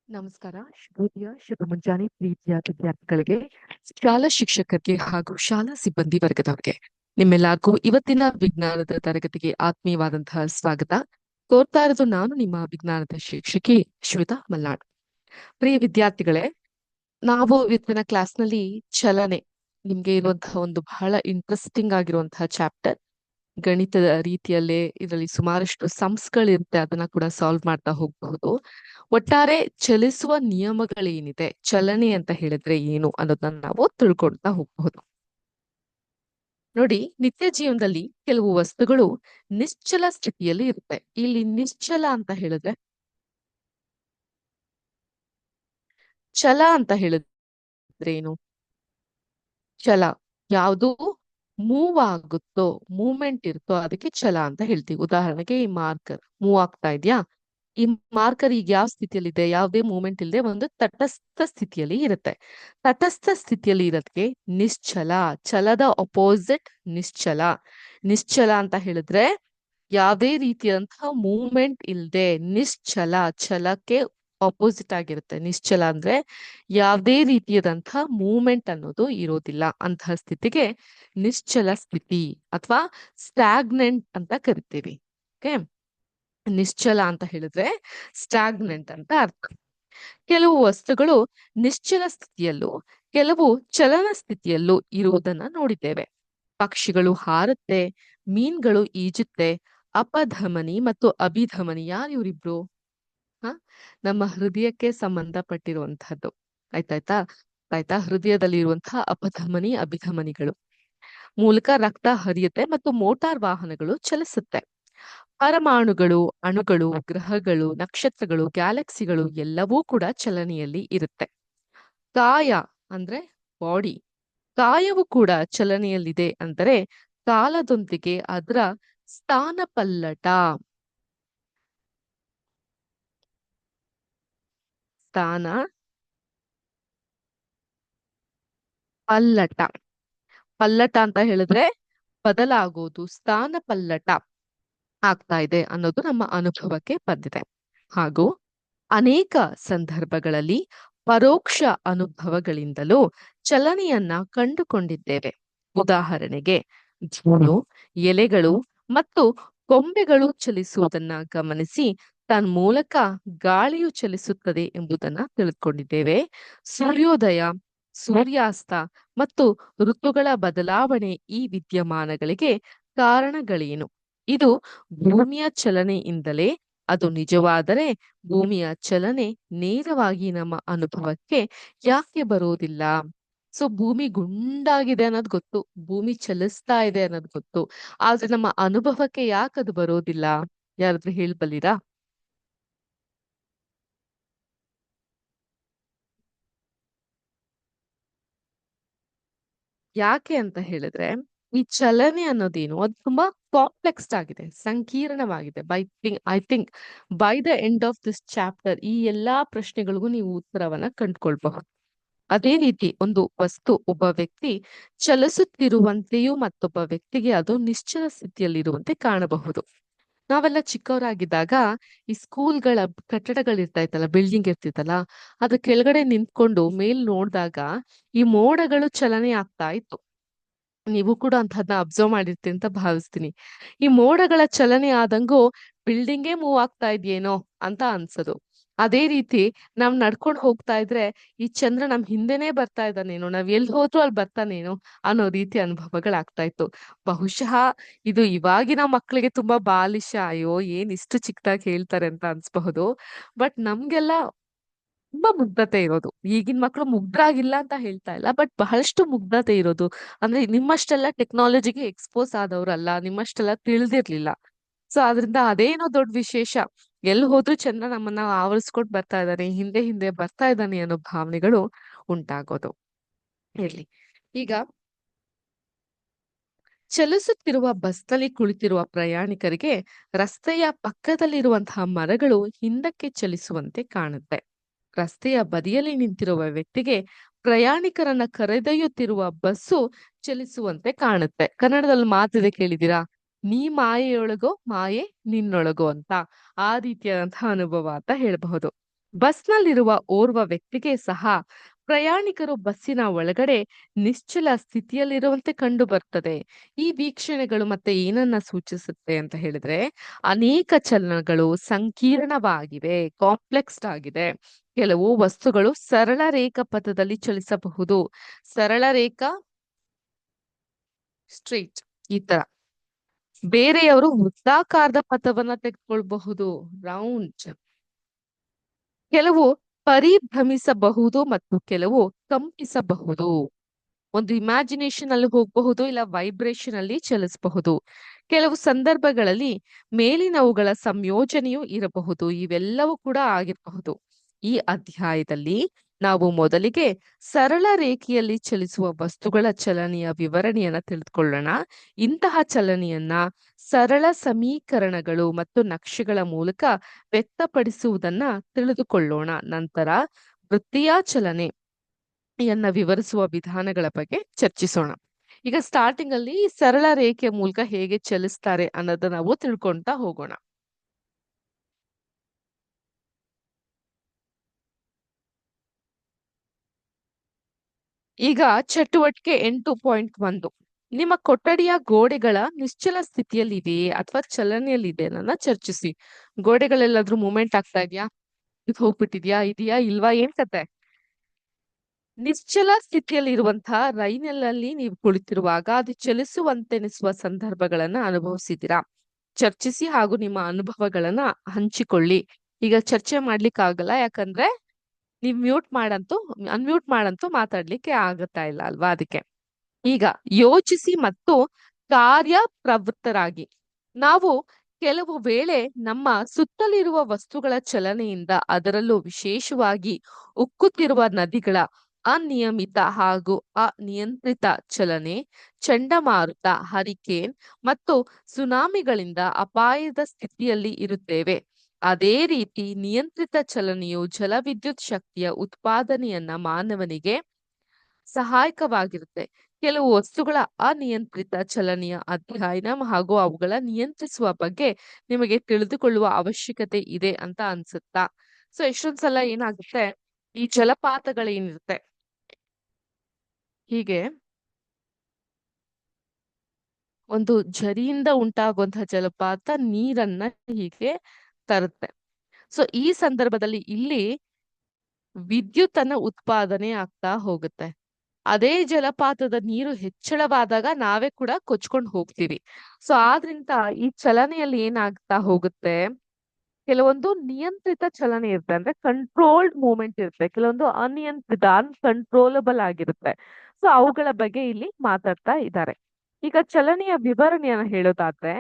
ನಮಸ್ಕಾರ. ಶುಭೋದಯ, ಶುಭ ಮುಂಜಾನೆ ಪ್ರೀತಿಯ ವಿದ್ಯಾರ್ಥಿಗಳಿಗೆ, ಶಾಲಾ ಶಿಕ್ಷಕರಿಗೆ ಹಾಗೂ ಶಾಲಾ ಸಿಬ್ಬಂದಿ ವರ್ಗದವರಿಗೆ ನಿಮ್ಮೆಲ್ಲರಿಗೂ ಇವತ್ತಿನ ವಿಜ್ಞಾನದ ತರಗತಿಗೆ ಆತ್ಮೀಯವಾದಂತಹ ಸ್ವಾಗತ ಕೋರ್ತಾ ಇರೋದು ನಾನು ನಿಮ್ಮ ವಿಜ್ಞಾನದ ಶಿಕ್ಷಕಿ ಶ್ವೇತಾ ಮಲ್ನಾಡ್. ಪ್ರಿಯ ವಿದ್ಯಾರ್ಥಿಗಳೇ, ನಾವು ಇವತ್ತಿನ ಕ್ಲಾಸ್ನಲ್ಲಿ ಚಲನೆ ನಿಮ್ಗೆ ಇರುವಂತಹ ಒಂದು ಬಹಳ ಇಂಟ್ರೆಸ್ಟಿಂಗ್ ಆಗಿರುವಂತಹ ಚಾಪ್ಟರ್. ಗಣಿತದ ರೀತಿಯಲ್ಲೇ ಇದರಲ್ಲಿ ಸುಮಾರಷ್ಟು ಸಮ್ಸ್ಗಳಿರುತ್ತೆ, ಅದನ್ನ ಕೂಡ ಸಾಲ್ವ್ ಮಾಡ್ತಾ ಹೋಗಬಹುದು. ಒಟ್ಟಾರೆ ಚಲಿಸುವ ನಿಯಮಗಳೇನಿದೆ, ಚಲನೆ ಅಂತ ಹೇಳಿದ್ರೆ ಏನು ಅನ್ನೋದನ್ನ ನಾವು ತಿಳ್ಕೊಳ್ತಾ ಹೋಗಬಹುದು. ನೋಡಿ, ನಿತ್ಯ ಜೀವನದಲ್ಲಿ ಕೆಲವು ವಸ್ತುಗಳು ನಿಶ್ಚಲ ಸ್ಥಿತಿಯಲ್ಲಿ ಇರುತ್ತೆ. ಇಲ್ಲಿ ನಿಶ್ಚಲ ಅಂತ ಹೇಳಿದ್ರೆ, ಚಲ ಅಂತ ಹೇಳಿದ್ರೆ ಏನು? ಚಲ ಯಾವುದು ಮೂವ್ ಆಗುತ್ತೋ, ಮೂವ್ಮೆಂಟ್ ಇರುತ್ತೋ ಅದಕ್ಕೆ ಚಲ ಅಂತ ಹೇಳ್ತೀವಿ. ಉದಾಹರಣೆಗೆ ಈ ಮಾರ್ಕರ್ ಮೂವ್ ಆಗ್ತಾ ಇದೆಯಾ, ಈ ಮಾರ್ಕರ್ ಈಗ ಯಾವ ಸ್ಥಿತಿಯಲ್ಲಿದೆ, ಯಾವುದೇ ಮೂವ್ಮೆಂಟ್ ಇಲ್ಲದೆ ಒಂದು ತಟಸ್ಥ ಸ್ಥಿತಿಯಲ್ಲಿ ಇರುತ್ತೆ. ತಟಸ್ಥ ಸ್ಥಿತಿಯಲ್ಲಿ ಇರೋದಕ್ಕೆ ನಿಶ್ಚಲ. ಚಲದ ಅಪೋಸಿಟ್ ನಿಶ್ಚಲ. ನಿಶ್ಚಲ ಅಂತ ಹೇಳಿದ್ರೆ ಯಾವುದೇ ರೀತಿಯಂತಹ ಮೂವ್ಮೆಂಟ್ ಇಲ್ಲದೆ ನಿಶ್ಚಲ. ಚಲಕ್ಕೆ ಅಪೋಸಿಟ್ ಆಗಿರುತ್ತೆ. ನಿಶ್ಚಲ ಅಂದ್ರೆ ಯಾವುದೇ ರೀತಿಯಾದಂತಹ ಮೂವ್ಮೆಂಟ್ ಅನ್ನೋದು ಇರೋದಿಲ್ಲ. ಅಂತಹ ಸ್ಥಿತಿಗೆ ನಿಶ್ಚಲ ಸ್ಥಿತಿ ಅಥವಾ ಸ್ಟಾಗ್ನೆಂಟ್ ಅಂತ ಕರಿತೀವಿ. ಓಕೆ, ನಿಶ್ಚಲ ಅಂತ ಹೇಳಿದ್ರೆ ಸ್ಟಾಗ್ನೆಂಟ್ ಅಂತ ಅರ್ಥ. ಕೆಲವು ವಸ್ತುಗಳು ನಿಶ್ಚಲ ಸ್ಥಿತಿಯಲ್ಲೂ ಕೆಲವು ಚಲನ ಸ್ಥಿತಿಯಲ್ಲೂ ಇರುವುದನ್ನ ನೋಡಿದ್ದೇವೆ. ಪಕ್ಷಿಗಳು ಹಾರುತ್ತೆ, ಮೀನ್ಗಳು ಈಜುತ್ತೆ. ಅಪಧಮನಿ ಮತ್ತು ಅಭಿಧಮನಿ ಯಾರು ಇವರಿಬ್ರು? ನಮ್ಮ ಹೃದಯಕ್ಕೆ ಸಂಬಂಧಪಟ್ಟಿರುವಂತಹದ್ದು. ಆಯ್ತಾ, ಹೃದಯದಲ್ಲಿ ಇರುವಂತಹ ಅಪಧಮನಿ ಅಭಿಧಮನಿಗಳು ಮೂಲಕ ರಕ್ತ ಹರಿಯುತ್ತೆ ಮತ್ತು ಮೋಟಾರ್ ವಾಹನಗಳು ಚಲಿಸುತ್ತೆ. ಪರಮಾಣುಗಳು, ಅಣುಗಳು, ಗ್ರಹಗಳು, ನಕ್ಷತ್ರಗಳು, ಗ್ಯಾಲಕ್ಸಿಗಳು ಎಲ್ಲವೂ ಕೂಡ ಚಲನೆಯಲ್ಲಿ ಇರುತ್ತೆ. ಕಾಯ ಅಂದ್ರೆ ಬಾಡಿ, ಕಾಯವು ಕೂಡ ಚಲನೆಯಲ್ಲಿದೆ ಅಂದರೆ ಕಾಲದೊಂದಿಗೆ ಅದರ ಸ್ಥಾನ ಪಲ್ಲಟ ಪಲ್ಲಟ ಅಂತ ಹೇಳಿದ್ರೆ ಬದಲಾಗೋದು, ಸ್ಥಾನ ಪಲ್ಲಟ ಆಗ್ತಾ ಇದೆ ಅನ್ನೋದು ನಮ್ಮ ಅನುಭವಕ್ಕೆ ಬಂದಿದೆ. ಹಾಗೂ ಅನೇಕ ಸಂದರ್ಭಗಳಲ್ಲಿ ಪರೋಕ್ಷ ಅನುಭವಗಳಿಂದಲೂ ಚಲನೆಯನ್ನ ಕಂಡುಕೊಂಡಿದ್ದೇವೆ. ಉದಾಹರಣೆಗೆ ಧೂಳು, ಎಲೆಗಳು ಮತ್ತು ಕೊಂಬೆಗಳು ಚಲಿಸುವುದನ್ನ ಗಮನಿಸಿ ತನ್ಮೂಲಕ ಗಾಳಿಯು ಚಲಿಸುತ್ತದೆ ಎಂಬುದನ್ನ ತಿಳಿದುಕೊಂಡಿದ್ದೇವೆ. ಸೂರ್ಯೋದಯ, ಸೂರ್ಯಾಸ್ತ ಮತ್ತು ಋತುಗಳ ಬದಲಾವಣೆ ಈ ವಿದ್ಯಮಾನಗಳಿಗೆ ಕಾರಣಗಳೇನು? ಇದು ಭೂಮಿಯ ಚಲನೆಯಿಂದಲೇ. ಅದು ನಿಜವಾದರೆ ಭೂಮಿಯ ಚಲನೆ ನೇರವಾಗಿ ನಮ್ಮ ಅನುಭವಕ್ಕೆ ಯಾಕೆ ಬರೋದಿಲ್ಲ? ಸೊ ಭೂಮಿ ಗುಂಡಾಗಿದೆ ಅನ್ನೋದು ಗೊತ್ತು, ಭೂಮಿ ಚಲಿಸ್ತಾ ಇದೆ ಅನ್ನೋದು ಗೊತ್ತು, ಆದ್ರೆ ನಮ್ಮ ಅನುಭವಕ್ಕೆ ಯಾಕೆ ಅದು ಬರೋದಿಲ್ಲ? ಯಾರಾದ್ರೂ ಹೇಳ್ಬಲ್ಲಿರಾ? ಯಾಕೆ ಅಂತ ಹೇಳಿದ್ರೆ, ಈ ಚಲನೆ ಅನ್ನೋದೇನು ಅದು ತುಂಬಾ ಕಾಂಪ್ಲೆಕ್ಸ್ ಆಗಿದೆ, ಸಂಕೀರ್ಣವಾಗಿದೆ. I think by the end of this chapter ಈ ಎಲ್ಲಾ ಪ್ರಶ್ನೆಗಳಿಗೂ ನೀವು ಉತ್ತರವನ್ನ ಕಂಡುಕೊಳ್ಬಹುದು. ಅದೇ ರೀತಿ ಒಂದು ವಸ್ತು, ಒಬ್ಬ ವ್ಯಕ್ತಿ ಚಲಿಸುತ್ತಿರುವಂತೆಯೂ ಮತ್ತೊಬ್ಬ ವ್ಯಕ್ತಿಗೆ ಅದು ನಿಶ್ಚಲ ಸ್ಥಿತಿಯಲ್ಲಿರುವಂತೆ ಕಾಣಬಹುದು. ನಾವೆಲ್ಲ ಚಿಕ್ಕವರಾಗಿದ್ದಾಗ ಈ ಸ್ಕೂಲ್ಗಳ ಕಟ್ಟಡಗಳಿರ್ತಾ ಇತ್ತಲ್ಲ, ಬಿಲ್ಡಿಂಗ್ ಇರ್ತಿತ್ತಲ್ಲ, ಅದ್ರ ಕೆಳಗಡೆ ನಿಂತ್ಕೊಂಡು ಮೇಲ್ ನೋಡಿದಾಗ ಈ ಮೋಡಗಳು ಚಲನೆ ಆಗ್ತಾ ಇತ್ತು. ನೀವು ಕೂಡ ಅಂತಹದ್ನ ಅಬ್ಸರ್ವ್ ಮಾಡಿರ್ತೀರಿ ಅಂತ ಭಾವಿಸ್ತೀನಿ. ಈ ಮೋಡಗಳ ಚಲನೆ ಆದಂಗೂ ಬಿಲ್ಡಿಂಗೇ ಮೂವ್ ಆಗ್ತಾ ಇದೆಯೇನೋ ಅಂತ ಅನ್ಸೋದು. ಅದೇ ರೀತಿ ನಾವ್ ನಡ್ಕೊಂಡು ಹೋಗ್ತಾ ಇದ್ರೆ ಈ ಚಂದ್ರ ನಮ್ ಹಿಂದೆನೆ ಬರ್ತಾ ಇದ್ದಾನೇನೋ, ನಾವ್ ಎಲ್ಲಿ ಹೋದ್ರೂ ಅಲ್ಲಿ ಬರ್ತಾನೇನೋ ಅನ್ನೋ ರೀತಿ ಅನುಭವಗಳಾಗ್ತಾ ಇತ್ತು. ಬಹುಶಃ ಇದು ಇವಾಗಿನ ಮಕ್ಕಳಿಗೆ ತುಂಬಾ ಬಾಲಿಶ, ಅಯ್ಯೋ ಏನ್ ಇಷ್ಟು ಚಿಕ್ಕದಾಗಿ ಹೇಳ್ತಾರೆ ಅಂತ ಅನ್ಸ್ಬಹುದು. ಬಟ್ ನಮ್ಗೆಲ್ಲ ತುಂಬಾ ಮುಗ್ಧತೆ ಇರೋದು. ಈಗಿನ ಮಕ್ಕಳು ಮುಗ್ಧರಾಗಿಲ್ಲ ಅಂತ ಹೇಳ್ತಾ ಇಲ್ಲ, ಬಟ್ ಬಹಳಷ್ಟು ಮುಗ್ಧತೆ ಇರೋದು. ಅಂದ್ರೆ ನಿಮ್ಮಷ್ಟೆಲ್ಲ ಟೆಕ್ನಾಲಜಿಗೆ ಎಕ್ಸ್ಪೋಸ್ ಆದವ್ರಲ್ಲ, ನಿಮ್ಮಷ್ಟೆಲ್ಲ ತಿಳಿದಿರ್ಲಿಲ್ಲ. ಸೊ ಅದರಿಂದ ಅದೇನೋ ದೊಡ್ಡ ವಿಶೇಷ. ಎಲ್ಲಿ ಹೋದ್ರೂ ಚಂದ್ರ ನಮ್ಮನ್ನ ಆವರಿಸ್ಕೊಂಡು ಬರ್ತಾ ಇದ್ದಾನೆ, ಹಿಂದೆ ಹಿಂದೆ ಬರ್ತಾ ಇದ್ದಾನೆ ಅನ್ನೋ ಭಾವನೆಗಳು ಉಂಟಾಗೋದು. ಇರ್ಲಿ, ಈಗ ಚಲಿಸುತ್ತಿರುವ ಬಸ್ನಲ್ಲಿ ಕುಳಿತಿರುವ ಪ್ರಯಾಣಿಕರಿಗೆ ರಸ್ತೆಯ ಪಕ್ಕದಲ್ಲಿರುವಂತಹ ಮರಗಳು ಹಿಂದಕ್ಕೆ ಚಲಿಸುವಂತೆ ಕಾಣುತ್ತೆ. ರಸ್ತೆಯ ಬದಿಯಲ್ಲಿ ನಿಂತಿರುವ ವ್ಯಕ್ತಿಗೆ ಪ್ರಯಾಣಿಕರನ್ನ ಕರೆದೊಯ್ಯುತ್ತಿರುವ ಬಸ್ಸು ಚಲಿಸುವಂತೆ ಕಾಣುತ್ತೆ. ಕನ್ನಡದಲ್ಲಿ ಮಾತಿದೆ, ಕೇಳಿದಿರಾ? ನೀ ಮಾಯೆಯೊಳಗೋ ಮಾಯೆ ನಿನ್ನೊಳಗೋ ಅಂತ. ಆ ರೀತಿಯಾದಂತಹ ಅನುಭವ ಅಂತ ಹೇಳಬಹುದು. ಬಸ್ನಲ್ಲಿರುವ ಓರ್ವ ವ್ಯಕ್ತಿಗೆ ಸಹ ಪ್ರಯಾಣಿಕರು ಬಸ್ಸಿನ ಒಳಗಡೆ ನಿಶ್ಚಲ ಸ್ಥಿತಿಯಲ್ಲಿರುವಂತೆ ಕಂಡು ಬರ್ತದೆ. ಈ ವೀಕ್ಷಣೆಗಳು ಮತ್ತೆ ಏನನ್ನ ಸೂಚಿಸುತ್ತೆ ಅಂತ ಹೇಳಿದ್ರೆ, ಅನೇಕ ಚಲನಗಳು ಸಂಕೀರ್ಣವಾಗಿವೆ, ಕಾಂಪ್ಲೆಕ್ಸ್ಡ್ ಆಗಿದೆ. ಕೆಲವು ವಸ್ತುಗಳು ಸರಳ ರೇಖಾ ಪಥದಲ್ಲಿ ಚಲಿಸಬಹುದು. ಸರಳ ರೇಖಾ ಸ್ಟ್ರೈಟ್ ಈ ತರ. ಬೇರೆಯವರು ವೃತ್ತಾಕಾರದ ಪಥವನ್ನ ತೆಗೆದುಕೊಳ್ಬಹುದು, ರೌಂಡ್. ಕೆಲವು ಪರಿಭ್ರಮಿಸಬಹುದು ಮತ್ತು ಕೆಲವು ಕಂಪಿಸಬಹುದು. ಒಂದು ಇಮ್ಯಾಜಿನೇಷನ್ ಅಲ್ಲಿ ಹೋಗಬಹುದು, ಇಲ್ಲ ವೈಬ್ರೇಷನ್ ಅಲ್ಲಿ ಚಲಿಸಬಹುದು. ಕೆಲವು ಸಂದರ್ಭಗಳಲ್ಲಿ ಮೇಲಿನವುಗಳ ಸಂಯೋಜನೆಯೂ ಇರಬಹುದು. ಇವೆಲ್ಲವೂ ಕೂಡ ಆಗಿರಬಹುದು. ಈ ಅಧ್ಯಾಯದಲ್ಲಿ ನಾವು ಮೊದಲಿಗೆ ಸರಳ ರೇಖೆಯಲ್ಲಿ ಚಲಿಸುವ ವಸ್ತುಗಳ ಚಲನೆಯ ವಿವರಣೆಯನ್ನ ತಿಳಿದುಕೊಳ್ಳೋಣ. ಇಂತಹ ಚಲನೆಯನ್ನ ಸರಳ ಸಮೀಕರಣಗಳು ಮತ್ತು ನಕ್ಷೆಗಳ ಮೂಲಕ ವ್ಯಕ್ತಪಡಿಸುವುದನ್ನ ತಿಳಿದುಕೊಳ್ಳೋಣ. ನಂತರ ವೃತ್ತೀಯ ಚಲನೆಯನ್ನ ವಿವರಿಸುವ ವಿಧಾನಗಳ ಬಗ್ಗೆ ಚರ್ಚಿಸೋಣ. ಈಗ ಸ್ಟಾರ್ಟಿಂಗ್ ಅಲ್ಲಿ ಈ ಸರಳ ರೇಖೆಯ ಮೂಲಕ ಹೇಗೆ ಚಲಿಸ್ತಾರೆ ಅನ್ನೋದನ್ನ ನಾವು ತಿಳ್ಕೊಂತಾ ಹೋಗೋಣ. ಈಗ ಚಟುವಟಿಕೆ 8.1, ನಿಮ್ಮ ಕೊಠಡಿಯ ಗೋಡೆಗಳ ನಿಶ್ಚಲ ಸ್ಥಿತಿಯಲ್ಲಿದೆಯೇ ಅಥವಾ ಚಲನೆಯಲ್ಲಿದೆ ಅನ್ನೋದನ್ನ ಚರ್ಚಿಸಿ. ಗೋಡೆಗಳೆಲ್ಲಾದ್ರೂ ಮೂವ್ಮೆಂಟ್ ಆಗ್ತಾ ಇದೆಯಾ, ಇದು ಹೋಗ್ಬಿಟ್ಟಿದ್ಯಾ, ಇದೆಯಾ ಇಲ್ವಾ, ಏನ್ ಕತೆ? ನಿಶ್ಚಲ ಸ್ಥಿತಿಯಲ್ಲಿ ಇರುವಂತಹ ರೈಲಿನಲ್ಲಿ ನೀವು ಕುಳಿತಿರುವಾಗ ಅದು ಚಲಿಸುವಂತೆನಿಸುವ ಸಂದರ್ಭಗಳನ್ನ ಅನುಭವಿಸಿದ್ದೀರಾ? ಚರ್ಚಿಸಿ ಹಾಗೂ ನಿಮ್ಮ ಅನುಭವಗಳನ್ನ ಹಂಚಿಕೊಳ್ಳಿ. ಈಗ ಚರ್ಚೆ ಮಾಡ್ಲಿಕ್ಕೆ ಆಗಲ್ಲ, ಯಾಕಂದ್ರೆ ನೀವ್ ಅನ್ಮ್ಯೂಟ್ ಮಾಡಂತೂ ಮಾತಾಡ್ಲಿಕ್ಕೆ ಆಗತ್ತಾ ಇಲ್ಲ ಅಲ್ವಾ? ಅದಕ್ಕೆ ಈಗ ಯೋಚಿಸಿ ಮತ್ತು ಕಾರ್ಯಪ್ರವೃತ್ತರಾಗಿ. ನಾವು ಕೆಲವು ವೇಳೆ ನಮ್ಮ ಸುತ್ತಲಿರುವ ವಸ್ತುಗಳ ಚಲನೆಯಿಂದ, ಅದರಲ್ಲೂ ವಿಶೇಷವಾಗಿ ಉಕ್ಕುತ್ತಿರುವ ನದಿಗಳ ಅನಿಯಮಿತ ಹಾಗೂ ಅನಿಯಂತ್ರಿತ ಚಲನೆ, ಚಂಡಮಾರುತ, ಹರಿಕೇನ್ ಮತ್ತು ಸುನಾಮಿಗಳಿಂದ ಅಪಾಯದ ಸ್ಥಿತಿಯಲ್ಲಿ ಇರುತ್ತೇವೆ. ಅದೇ ರೀತಿ ನಿಯಂತ್ರಿತ ಚಲನೆಯು ಜಲವಿದ್ಯುತ್ ಶಕ್ತಿಯ ಉತ್ಪಾದನೆಯನ್ನ ಮಾನವನಿಗೆ ಸಹಾಯಕವಾಗಿರುತ್ತೆ. ಕೆಲವು ವಸ್ತುಗಳ ಅನಿಯಂತ್ರಿತ ಚಲನೆಯ ಅಧ್ಯಯನ ಹಾಗೂ ಅವುಗಳ ನಿಯಂತ್ರಿಸುವ ಬಗ್ಗೆ ನಿಮಗೆ ತಿಳಿದುಕೊಳ್ಳುವ ಅವಶ್ಯಕತೆ ಇದೆ ಅಂತ ಅನ್ಸುತ್ತಾ? ಸೊ ಎಷ್ಟೊಂದ್ ಸಲ ಏನಾಗುತ್ತೆ, ಈ ಜಲಪಾತಗಳೇನಿರುತ್ತೆ, ಹೀಗೆ ಒಂದು ಝರಿಯಿಂದ ಉಂಟಾಗುವಂತಹ ಜಲಪಾತ ನೀರನ್ನ ಹೀಗೆ ತರುತ್ತೆ. ಸೊ ಈ ಸಂದರ್ಭದಲ್ಲಿ ಇಲ್ಲಿ ವಿದ್ಯುತ್ ಅನ್ನ ಉತ್ಪಾದನೆ ಆಗ್ತಾ ಹೋಗುತ್ತೆ. ಅದೇ ಜಲಪಾತದ ನೀರು ಹೆಚ್ಚಳವಾದಾಗ ನಾವೇ ಕೂಡ ಕೊಚ್ಕೊಂಡು ಹೋಗ್ತೀವಿ. ಸೊ ಆದ್ರಿಂದ ಈ ಚಲನೆಯಲ್ಲಿ ಏನಾಗ್ತಾ ಹೋಗುತ್ತೆ, ಕೆಲವೊಂದು ನಿಯಂತ್ರಿತ ಚಲನೆ ಇರುತ್ತೆ, ಅಂದ್ರೆ ಕಂಟ್ರೋಲ್ಡ್ ಮೂವ್ಮೆಂಟ್ ಇರುತ್ತೆ, ಕೆಲವೊಂದು ಅನಿಯಂತ್ರಿತ ಅನ್ಕಂಟ್ರೋಲಬಲ್ ಆಗಿರುತ್ತೆ. ಸೊ ಅವುಗಳ ಬಗ್ಗೆ ಇಲ್ಲಿ ಮಾತಾಡ್ತಾ ಇದ್ದಾರೆ. ಈಗ ಚಲನೆಯ ವಿವರಣೆಯನ್ನ ಹೇಳೋದಾದ್ರೆ,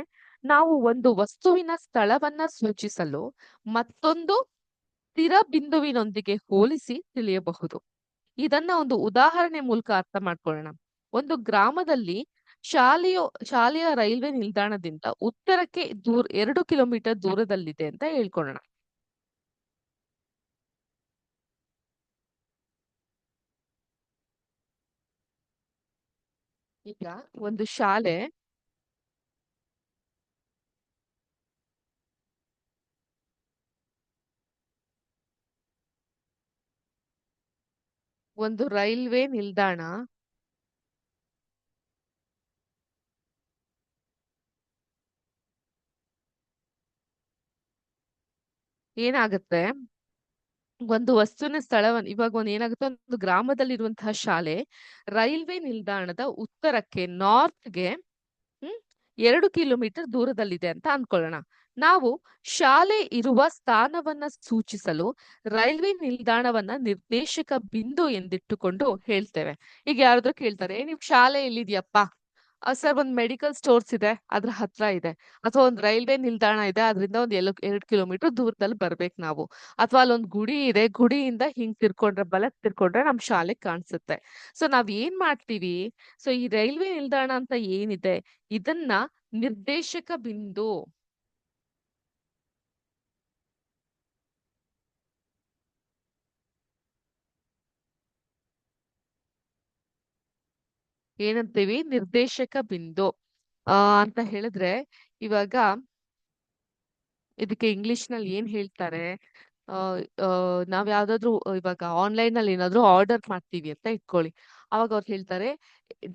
ನಾವು ಒಂದು ವಸ್ತುವಿನ ಸ್ಥಳವನ್ನ ಸೂಚಿಸಲು ಮತ್ತೊಂದು ಸ್ಥಿರ ಬಿಂದುವಿನೊಂದಿಗೆ ಹೋಲಿಸಿ ತಿಳಿಯಬಹುದು. ಇದನ್ನ ಒಂದು ಉದಾಹರಣೆ ಮೂಲಕ ಅರ್ಥ ಮಾಡ್ಕೊಳ್ಳೋಣ. ಒಂದು ಗ್ರಾಮದಲ್ಲಿ ಶಾಲೆಯ ರೈಲ್ವೆ ನಿಲ್ದಾಣದಿಂದ ಉತ್ತರಕ್ಕೆ 2 ಕಿಲೋಮೀಟರ್ ದೂರದಲ್ಲಿದೆ ಅಂತ ಹೇಳ್ಕೊಳ್ಳೋಣ. ಈಗ ಒಂದು ಶಾಲೆ ಒಂದು ರೈಲ್ವೆ ನಿಲ್ದಾಣ ಏನಾಗುತ್ತೆ, ಒಂದು ವಸ್ತುವಿನ ಸ್ಥಳವನ್ನು ಇವಾಗ ಏನಾಗುತ್ತೆ, ಒಂದು ಗ್ರಾಮದಲ್ಲಿರುವಂತಹ ಶಾಲೆ ರೈಲ್ವೆ ನಿಲ್ದಾಣದ ಉತ್ತರಕ್ಕೆ, ನಾರ್ತ್ಗೆ 2 ಕಿಲೋಮೀಟರ್ ದೂರದಲ್ಲಿದೆ ಅಂತ ಅನ್ಕೊಳ್ಳೋಣ. ನಾವು ಶಾಲೆ ಇರುವ ಸ್ಥಾನವನ್ನ ಸೂಚಿಸಲು ರೈಲ್ವೆ ನಿಲ್ದಾಣವನ್ನ ನಿರ್ದೇಶಕ ಬಿಂದು ಎಂದಿಟ್ಟುಕೊಂಡು ಹೇಳ್ತೇವೆ. ಈಗ ಯಾರಾದ್ರೂ ಕೇಳ್ತಾರೆ, ನಿಮ್ ಶಾಲೆ ಎಲ್ಲಿದ್ಯಪ್ಪ? ಸರ್, ಒಂದ್ ಮೆಡಿಕಲ್ ಸ್ಟೋರ್ಸ್ ಇದೆ, ಅದ್ರ ಹತ್ರ ಇದೆ. ಅಥವಾ ಒಂದ್ ರೈಲ್ವೆ ನಿಲ್ದಾಣ ಇದೆ, ಅದರಿಂದ ಒಂದ್ 2 ಕಿಲೋಮೀಟರ್ ದೂರದಲ್ಲಿ ಬರ್ಬೇಕು ನಾವು. ಅಥವಾ ಅಲ್ಲೊಂದ್ ಗುಡಿ ಇದೆ, ಗುಡಿಯಿಂದ ಹಿಂಗ್ ಬಲಕ್ ತಿರ್ಕೊಂಡ್ರೆ ನಮ್ ಶಾಲೆ ಕಾಣಿಸುತ್ತೆ. ಸೊ ನಾವ್ ಏನ್ ಮಾಡ್ತೀವಿ, ಸೊ ಈ ರೈಲ್ವೆ ನಿಲ್ದಾಣ ಅಂತ ಏನಿದೆ, ಇದನ್ನ ನಿರ್ದೇಶಕ ಬಿಂದು ಏನಂತೀವಿ, ನಿರ್ದೇಶಕ ಬಿಂದು ಅಂತ ಹೇಳಿದ್ರೆ, ಇವಾಗ ಇದಕ್ಕೆ ಇಂಗ್ಲಿಷ್ ನಲ್ಲಿ ಏನ್ ಹೇಳ್ತಾರೆ, ಆ, ಆ, ನಾವ್ ಯಾವ್ದಾದ್ರು ಇವಾಗ ಆನ್ಲೈನ್ ಅಲ್ಲಿ ಏನಾದ್ರು ಆರ್ಡರ್ ಮಾಡ್ತೀವಿ ಅಂತ ಇಟ್ಕೊಳ್ಳಿ. ಅವಾಗ ಅವ್ರು ಹೇಳ್ತಾರೆ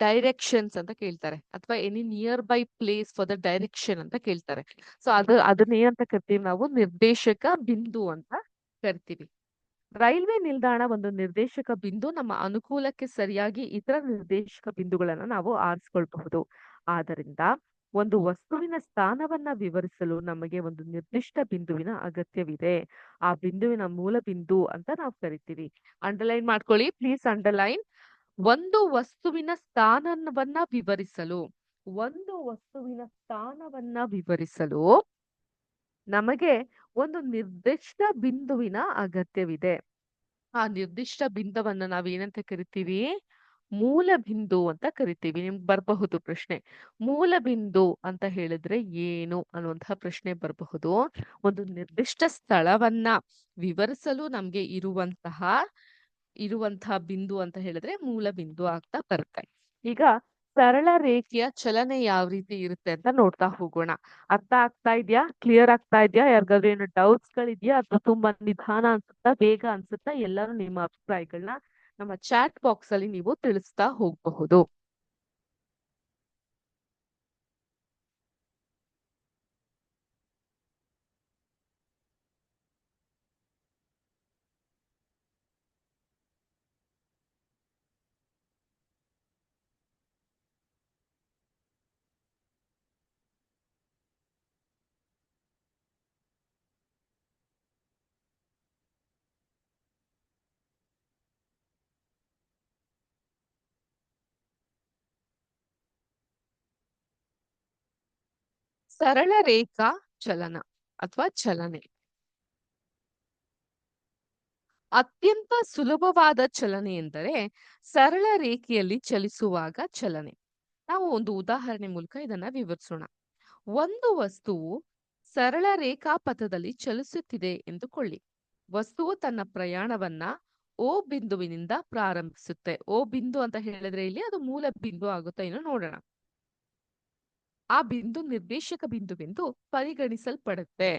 ಡೈರೆಕ್ಷನ್ಸ್ ಅಂತ ಕೇಳ್ತಾರೆ, ಅಥವಾ any near by place for the direction ಅಂತ ಕೇಳ್ತಾರೆ. ಸೊ ಅದನ್ನ ಏನಂತ ಕರಿತೀವಿ ನಾವು? ನಿರ್ದೇಶಕ ಬಿಂದು ಅಂತ ಕರಿತೀವಿ. ರೈಲ್ವೆ ನಿಲ್ದಾಣ ಒಂದು ನಿರ್ದೇಶಕ ಬಿಂದು. ನಮ್ಮ ಅನುಕೂಲಕ್ಕೆ ಸರಿಯಾಗಿ ಇತರ ನಿರ್ದೇಶಕ ಬಿಂದುಗಳನ್ನ ನಾವು ಆರಿಸ್ಕೊಳ್ಬಹುದು. ಆದ್ದರಿಂದ ಒಂದು ವಸ್ತುವಿನ ಸ್ಥಾನವನ್ನ ವಿವರಿಸಲು ನಮಗೆ ಒಂದು ನಿರ್ದಿಷ್ಟ ಬಿಂದುವಿನ ಅಗತ್ಯವಿದೆ. ಆ ಬಿಂದುವಿನ ಮೂಲ ಬಿಂದು ಅಂತ ನಾವು ಕರಿತೀವಿ. ಅಂಡರ್ಲೈನ್ ಮಾಡ್ಕೊಳ್ಳಿ, ಪ್ಲೀಸ್ ಅಂಡರ್ಲೈನ್. ಒಂದು ವಸ್ತುವಿನ ಸ್ಥಾನವನ್ನ ವಿವರಿಸಲು ಒಂದು ವಸ್ತುವಿನ ಸ್ಥಾನವನ್ನ ವಿವರಿಸಲು ನಮಗೆ ಒಂದು ನಿರ್ದಿಷ್ಟ ಬಿಂದುವಿನ ಅಗತ್ಯವಿದೆ. ಆ ನಿರ್ದಿಷ್ಟ ಬಿಂದುವನ್ನ ನಾವ್ ಏನಂತ ಕರಿತೀವಿ? ಮೂಲ ಬಿಂದು ಅಂತ ಕರಿತೀವಿ. ನಿಮ್ಗೆ ಬರಬಹುದು ಪ್ರಶ್ನೆ, ಮೂಲ ಬಿಂದು ಅಂತ ಹೇಳಿದ್ರೆ ಏನು ಅನ್ನುವಂತಹ ಪ್ರಶ್ನೆ ಬರಬಹುದು. ಒಂದು ನಿರ್ದಿಷ್ಟ ಸ್ಥಳವನ್ನ ವಿವರಿಸಲು ನಮ್ಗೆ ಇರುವಂತಹ ಬಿಂದು ಅಂತ ಹೇಳಿದ್ರೆ ಮೂಲ ಬಿಂದು ಆಗ್ತಾ ಬರುತ್ತೆ. ಈಗ ಸರಳ ರೇಖೆಯ ಚಲನೆ ಯಾವ ರೀತಿ ಇರುತ್ತೆ ಅಂತ ನೋಡ್ತಾ ಹೋಗೋಣ. ಅರ್ಥ ಆಗ್ತಾ ಇದ್ಯಾ? ಕ್ಲಿಯರ್ ಆಗ್ತಾ ಇದ್ಯಾ? ಯಾರಿಗಾದ್ರೂ ಏನು ಡೌಟ್ಸ್ ಗಳಿದ್ಯಾ ಅಥವಾ ತುಂಬಾ ನಿಧಾನ ಅನ್ಸುತ್ತಾ, ಬೇಗ ಅನ್ಸುತ್ತಾ? ಎಲ್ಲರೂ ನಿಮ್ಮ ಅಭಿಪ್ರಾಯಗಳನ್ನ ನಮ್ಮ ಚಾಟ್ ಬಾಕ್ಸ್ ಅಲ್ಲಿ ನೀವು ತಿಳಿಸ್ತಾ ಹೋಗಬಹುದು. ಸರಳ ರೇಖಾ ಚಲನ ಅಥವಾ ಚಲನೆ ಅತ್ಯಂತ ಸುಲಭವಾದ ಚಲನೆ ಎಂದರೆ ಸರಳ ರೇಖೆಯಲ್ಲಿ ಚಲಿಸುವಾಗ ಚಲನೆ. ನಾವು ಒಂದು ಉದಾಹರಣೆ ಮೂಲಕ ಇದನ್ನ ವಿವರಿಸೋಣ. ಒಂದು ವಸ್ತುವು ಸರಳ ರೇಖಾಪಥದಲ್ಲಿ ಚಲಿಸುತ್ತಿದೆ ಎಂದುಕೊಳ್ಳಿ. ವಸ್ತುವು ತನ್ನ ಪ್ರಯಾಣವನ್ನ ಓ ಬಿಂದುವಿನಿಂದ ಪ್ರಾರಂಭಿಸುತ್ತೆ. ಓ ಬಿಂದು ಅಂತ ಹೇಳಿದ್ರೆ ಇಲ್ಲಿ ಅದು ಮೂಲ ಬಿಂದು ಆಗುತ್ತಾ ಇನ್ನು ನೋಡೋಣ. ಆ ಬಿಂದು ನಿರ್ದೇಶಕ ಬಿಂದುವೆಂದು ಪರಿಗಣಿಸಲ್ಪಡುತ್ತೆ.